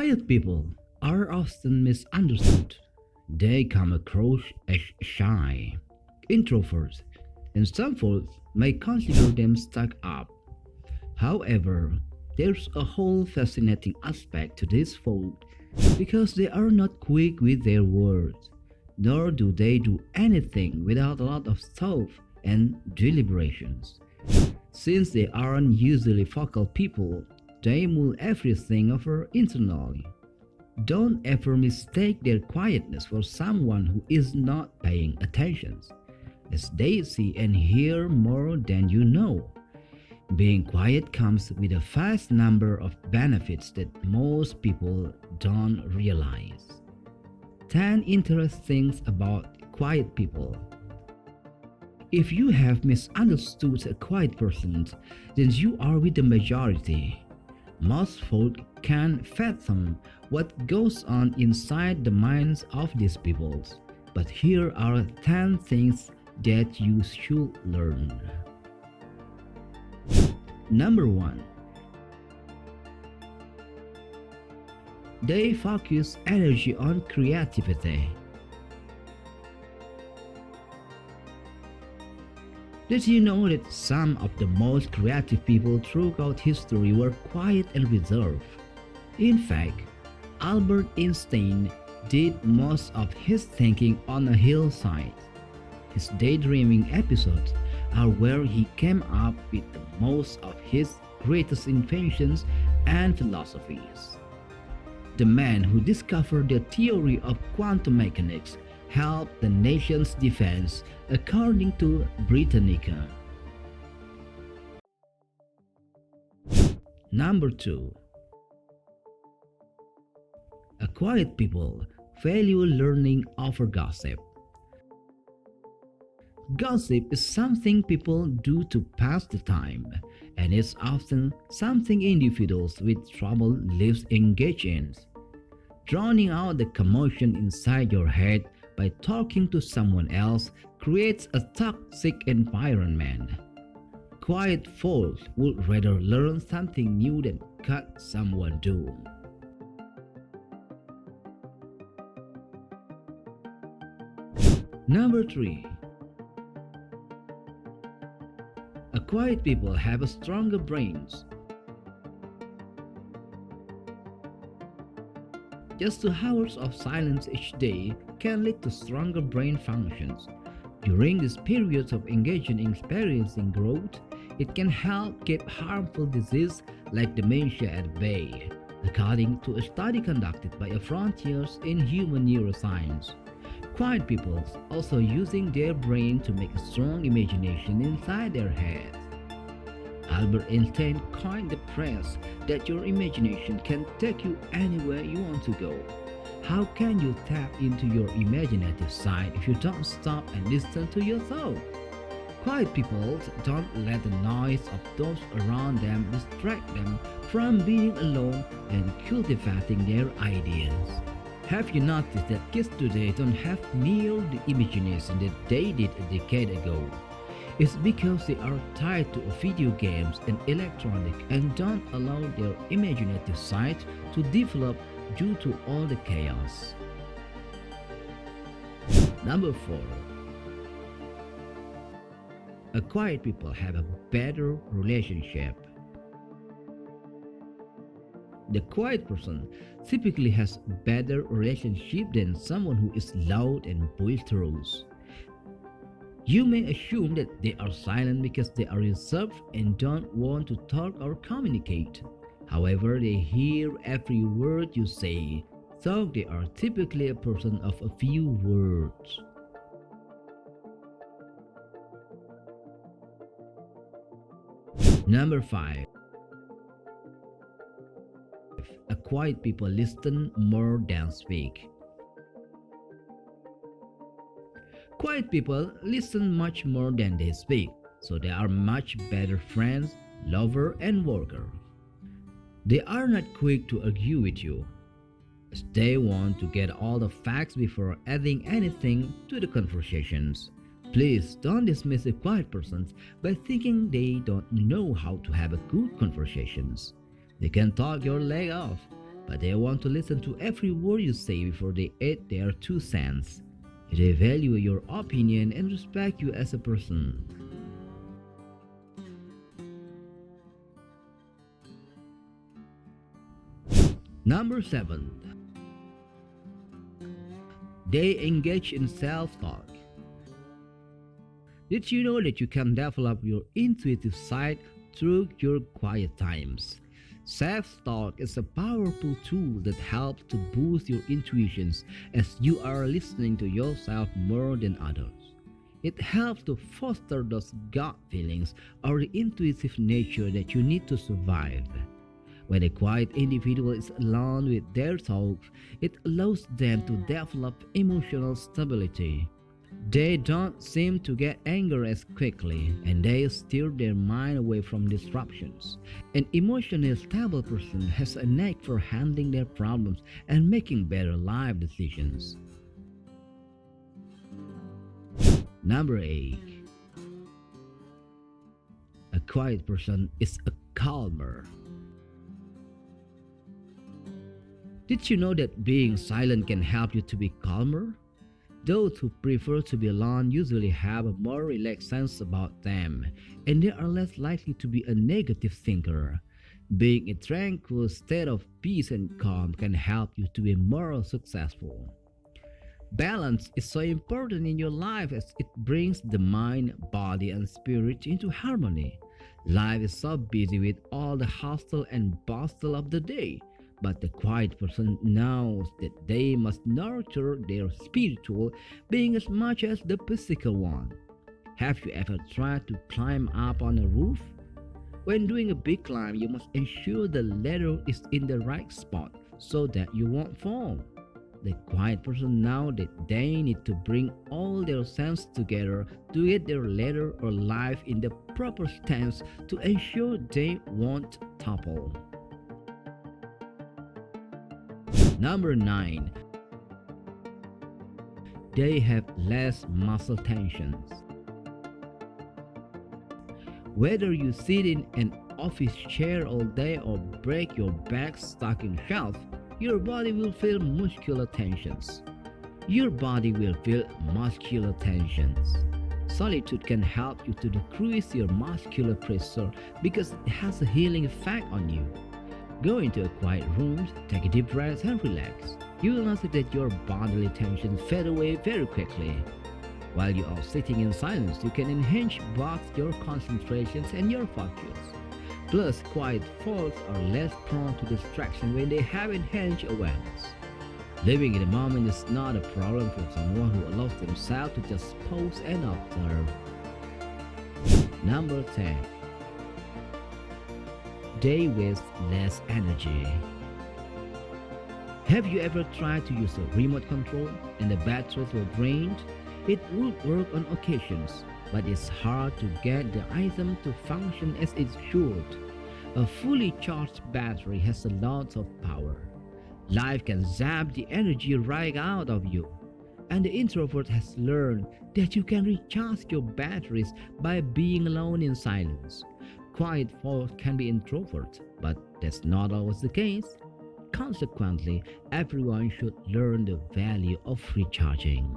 Quiet people are often misunderstood. They come across as shy, introverts, and some folks may consider them stuck up. However, there's a whole fascinating aspect to this folk because they are not quick with their words, nor do they do anything without a lot of thought and deliberations. Since they aren't usually vocal people, they mull everything over internally. Don't ever mistake their quietness for someone who is not paying attention, as they see and hear more than you know. Being quiet comes with a vast number of benefits that most people don't realize. 10 interesting things about quiet people. If you have misunderstood a quiet person, then you are with the majority. Most folk can't fathom what goes on inside the minds of these people. But here are 10 things that you should learn. Number 1. They focus energy on creativity. Did you know that some of the most creative people throughout history were quiet and reserved? In fact, Albert Einstein did most of his thinking on a hillside. His daydreaming episodes are where he came up with the most of his greatest inventions and philosophies. The man who discovered the theory of quantum mechanics helped the nation's defense, according to Britannica. Number 2. A quiet people value learning over gossip. Gossip is something people do to pass the time, and it's often something individuals with trouble lives engage in. Drowning out the commotion inside your head by talking to someone else creates a toxic environment. Quiet folks would rather learn something new than cut someone down. Number 3. A quiet people have a stronger brains. Just 2 hours of silence each day can lead to stronger brain functions. During this period of engaging in experiencing growth, it can help keep harmful disease like dementia at bay, according to a study conducted by a Frontiers in Human Neuroscience. Quiet people also using their brain to make a strong imagination inside their heads. Albert Einstein coined the phrase that your imagination can take you anywhere you want to go. How can you tap into your imaginative side if you don't stop and listen to your thoughts? Quiet people don't let the noise of those around them distract them from being alone and cultivating their ideas. Have you noticed that kids today don't have near the imagination that they did a decade ago? It's because they are tied to video games and electronic and don't allow their imaginative side to develop due to all the chaos. Number 4. A quiet people have a better relationship. The quiet person typically has better relationship than someone who is loud and boisterous. You may assume that they are silent because they are reserved and don't want to talk or communicate. However, they hear every word you say, so they are typically a person of a few words. Number 5. A quiet people listen more than speak. Quiet people listen much more than they speak, so they are much better friends, lover, and worker. They are not quick to argue with you, as they want to get all the facts before adding anything to the conversations. Please don't dismiss a quiet person by thinking they don't know how to have a good conversations. They can talk your leg off, but they want to listen to every word you say before they add their 2 cents. They value your opinion and respect you as a person. Number 7. They engage in self-talk. Did you know that you can develop your intuitive side through your quiet times? Self-talk is a powerful tool that helps to boost your intuitions as you are listening to yourself more than others. It helps to foster those gut feelings or the intuitive nature that you need to survive. When a quiet individual is alone with their thoughts, it allows them to develop emotional stability. They don't seem to get angry as quickly, and they steer their mind away from disruptions. An emotionally stable person has a knack for handling their problems and making better life decisions. Number 8. A quiet person is a calmer. Did you know that being silent can help you to be calmer? Those who prefer to be alone usually have a more relaxed sense about them, and they are less likely to be a negative thinker. Being in a tranquil state of peace and calm can help you to be more successful. Balance is so important in your life as it brings the mind, body, and spirit into harmony. Life is so busy with all the hustle and bustle of the day, but the quiet person knows that they must nurture their spiritual being as much as the physical one. Have you ever tried to climb up on a roof? When doing a big climb, you must ensure the ladder is in the right spot so that you won't fall. The quiet person knows that they need to bring all their senses together to get their ladder or life in the proper stance to ensure they won't topple. Number 9. They have less muscle tensions. Whether you sit in an office chair all day or break your back stuck in shelf, your body will feel muscular tensions. Your body will feel muscular tensions. Solitude can help you to decrease your muscular pressure because it has a healing effect on you. Go into a quiet room, take a deep breath and relax. You will notice that your bodily tensions fade away very quickly. While you are sitting in silence, you can enhance both your concentrations and your focus. Plus, quiet folks are less prone to distraction when they have enhanced awareness. Living in the moment is not a problem for someone who allows themselves to just pause and observe. Number 10. They waste less energy. Have you ever tried to use a remote control and the batteries were drained? It would work on occasions, but it's hard to get the item to function as it should. A fully charged battery has a lot of power. Life can zap the energy right out of you. And the introvert has learned that you can recharge your batteries by being alone in silence. Quiet folk can be introverts, but that's not always the case. Consequently, everyone should learn the value of recharging.